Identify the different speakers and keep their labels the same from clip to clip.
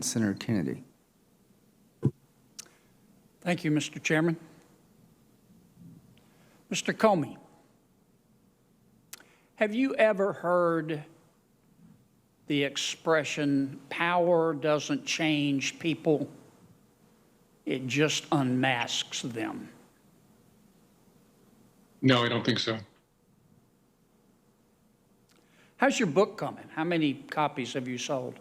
Speaker 1: and Senator Kennedy.
Speaker 2: Thank you, Mr. Chairman. Mr. Comey, have you ever heard the expression, power doesn't change people, it just unmasks them?
Speaker 3: No, I don't think so.
Speaker 2: How's your book coming? How many copies have you sold?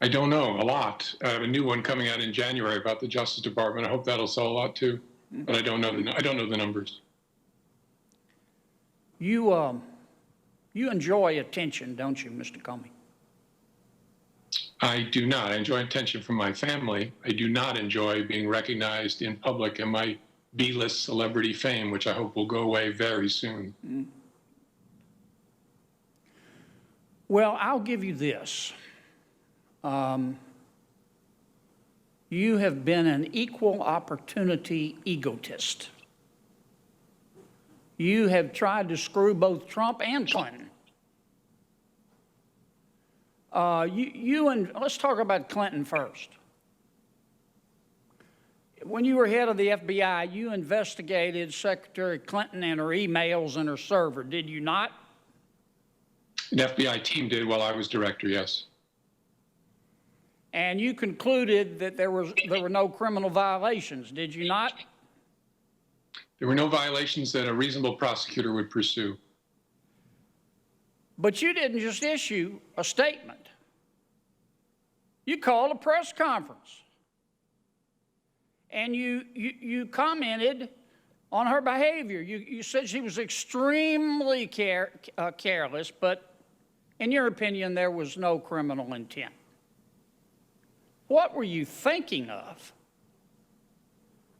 Speaker 3: I don't know, a lot. I have a new one coming out in January about the Justice Department. I hope that'll sell a lot too, but I don't know the numbers.
Speaker 2: You enjoy attention, don't you, Mr. Comey?
Speaker 3: I do not. I enjoy attention from my family. I do not enjoy being recognized in public and my B-list celebrity fame, which I hope will go away very soon.
Speaker 2: Well, I'll give you this. You have been an equal opportunity egotist. You have tried to screw both Trump and Clinton. Let's talk about Clinton first. When you were head of the FBI, you investigated Secretary Clinton and her emails and her server, did you not?
Speaker 3: An FBI team did while I was director, yes.
Speaker 2: And you concluded that there were no criminal violations, did you not?
Speaker 3: There were no violations that a reasonable prosecutor would pursue.
Speaker 2: But you didn't just issue a statement. You called a press conference. And you commented on her behavior. You said she was extremely careless, but in your opinion, there was no criminal intent. What were you thinking of?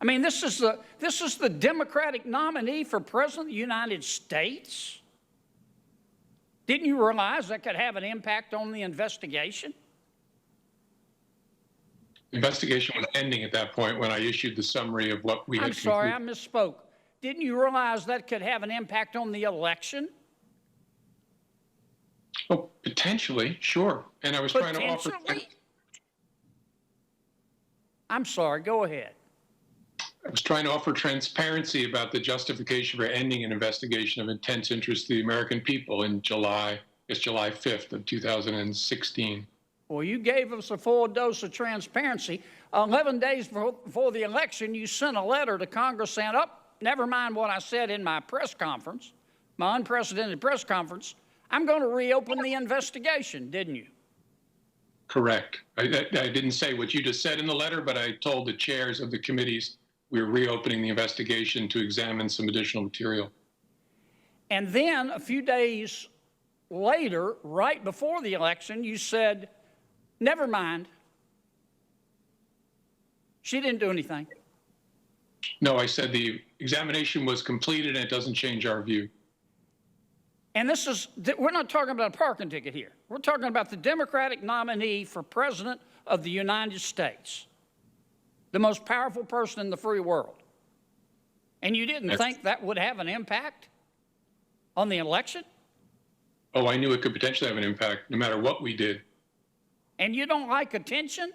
Speaker 2: I mean, this is the Democratic nominee for President of the United States. Didn't you realize that could have an impact on the investigation?
Speaker 3: The investigation was ending at that point when I issued the summary of what we had concluded.
Speaker 2: I'm sorry, I misspoke. Didn't you realize that could have an impact on the election?
Speaker 3: Oh, potentially, sure. And I was trying to offer...
Speaker 2: I'm sorry, go ahead.
Speaker 3: I was trying to offer transparency about the justification for ending an investigation of intense interest to the American people in July 5th of 2016.
Speaker 2: Well, you gave us a full dose of transparency. 11 days before the election, you sent a letter to Congress saying, oh, never mind what I said in my press conference, my unprecedented press conference, I'm going to reopen the investigation, didn't you?
Speaker 3: Correct. I didn't say what you just said in the letter, but I told the chairs of the committees we were reopening the investigation to examine some additional material.
Speaker 2: And then a few days later, right before the election, you said, never mind. She didn't do anything.
Speaker 3: No, I said the examination was completed and it doesn't change our view.
Speaker 2: And we're not talking about a parking ticket here. We're talking about the Democratic nominee for President of the United States, the most powerful person in the free world. And you didn't think that would have an impact on the election?
Speaker 3: Oh, I knew it could potentially have an impact no matter what we did.
Speaker 2: And you don't like attention?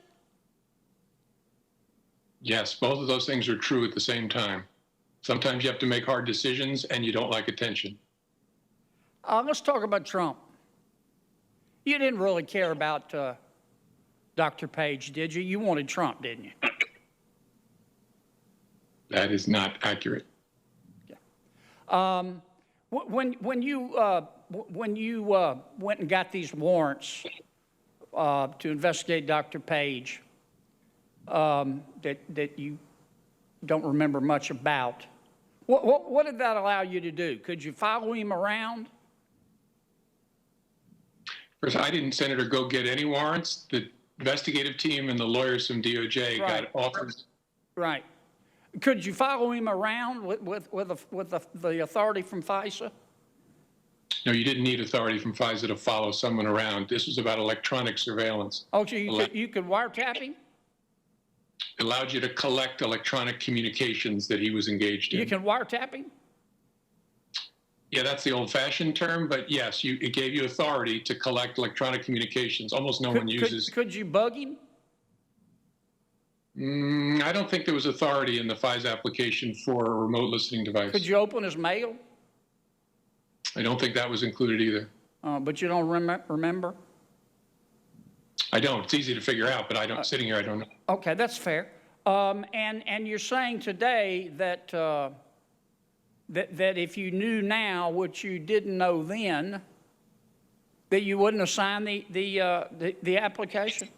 Speaker 3: Yes, both of those things are true at the same time. Sometimes you have to make hard decisions and you don't like attention.
Speaker 2: Let's talk about Trump. You didn't really care about Dr. Page, did you? You wanted Trump, didn't you?
Speaker 3: That is not accurate.
Speaker 2: Yeah. When you went and got these warrants to investigate Dr. Page that you don't remember much about, what did that allow you to do? Could you follow him around?
Speaker 3: First, I didn't, Senator, go get any warrants. The investigative team and the lawyers from DOJ got offers.
Speaker 2: Right. Could you follow him around with the authority from FISA?
Speaker 3: No, you didn't need authority from FISA to follow someone around. This was about electronic surveillance.
Speaker 2: Oh, so you could wiretap him?
Speaker 3: It allowed you to collect electronic communications that he was engaged in.
Speaker 2: You can wiretap him?
Speaker 3: Yeah, that's the old-fashioned term, but yes, it gave you authority to collect electronic communications. Almost no one uses.
Speaker 2: Could you bug him?
Speaker 3: I don't think there was authority in the FISA application for a remote listening device.
Speaker 2: Could you open his mail?
Speaker 3: I don't think that was included either.
Speaker 2: But you don't remember?
Speaker 3: I don't. It's easy to figure out, but I don't. Sitting here, I don't know.
Speaker 2: Okay, that's fair. And you're saying today that that if you knew now what you didn't know then, that you wouldn't have signed the application?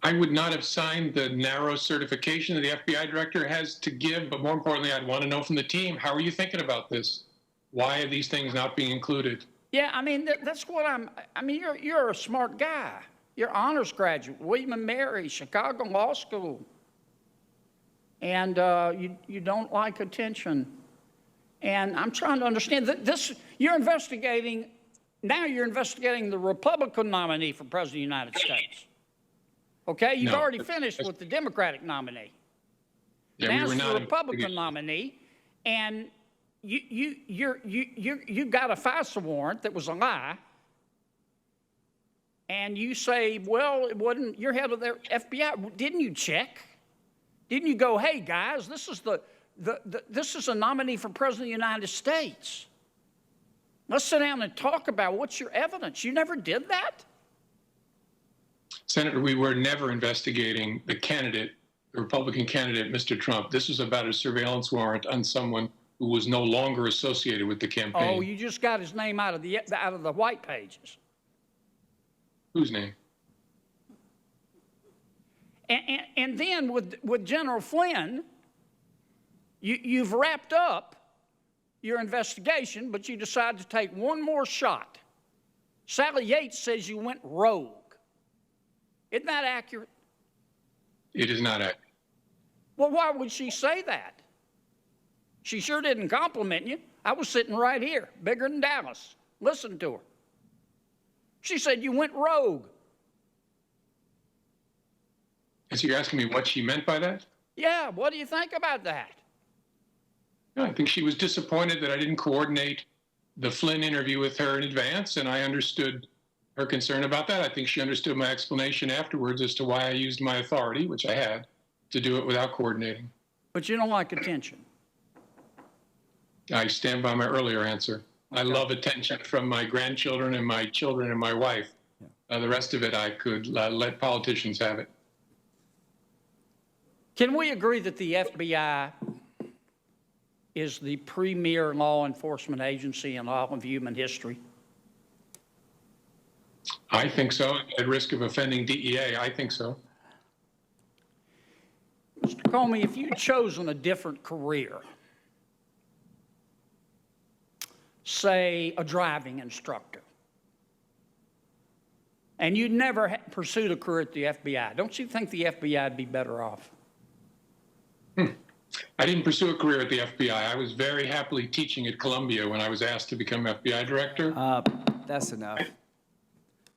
Speaker 3: I would not have signed the narrow certification that the FBI director has to give, but more importantly, I'd want to know from the team, how are you thinking about this? Why are these things not being included?
Speaker 2: Yeah, I mean, that's what I mean, you're a smart guy. You're honors graduate, William and Mary, Chicago Law School. And you don't like attention. And I'm trying to understand that you're investigating the Republican nominee for President of the United States. Okay, you've already finished with the Democratic nominee.
Speaker 3: Yeah,
Speaker 2: now
Speaker 3: we were
Speaker 2: it's
Speaker 3: not
Speaker 2: the Republican nominee, and you got a FISA warrant that was a lie, and you say, well, it wasn't. You're head of the FBI. Didn't you check? Didn't you go, hey guys, this is a nominee for President of the United States. Let's sit down and talk about what's your evidence. You never did that?
Speaker 3: Senator, we were never investigating the candidate, the Republican candidate, Mr. Trump. This was about a surveillance warrant on someone who was no longer associated with the campaign.
Speaker 2: Oh, you just got his name out of the white pages.
Speaker 3: Whose name?
Speaker 2: And then with General Flynn, you've wrapped up your investigation, but you decide to take one more shot. Sally Yates says you went rogue. Isn't that accurate?
Speaker 3: It is not accurate.
Speaker 2: Well, why would she say that? She sure didn't compliment you. I was sitting right here, bigger than Dallas. Listen to her. She said you went rogue.
Speaker 3: And so you're asking me what she meant by that?
Speaker 2: Yeah, what do you think about that?
Speaker 3: I think she was disappointed that I didn't coordinate the Flynn interview with her in advance, and I understood her concern about that. I think she understood my explanation afterwards as to why I used my authority, which I had, to do it without coordinating.
Speaker 2: But you don't like attention.
Speaker 3: I stand by my earlier answer. Okay. I love attention from my grandchildren and my children and my wife. Yeah. The rest of it, I could let politicians have it.
Speaker 2: Can we agree that the FBI is the premier law enforcement agency in all of human history?
Speaker 3: I think so. At risk of offending DEA, I think so.
Speaker 2: Mr. Comey, if you'd chosen a different career, say a driving instructor, and you'd never pursued a career at the FBI, don't you think the FBI would be better off?
Speaker 3: I didn't pursue a career at the FBI. I was very happily teaching at Columbia when I was asked to become FBI director.
Speaker 1: That's enough.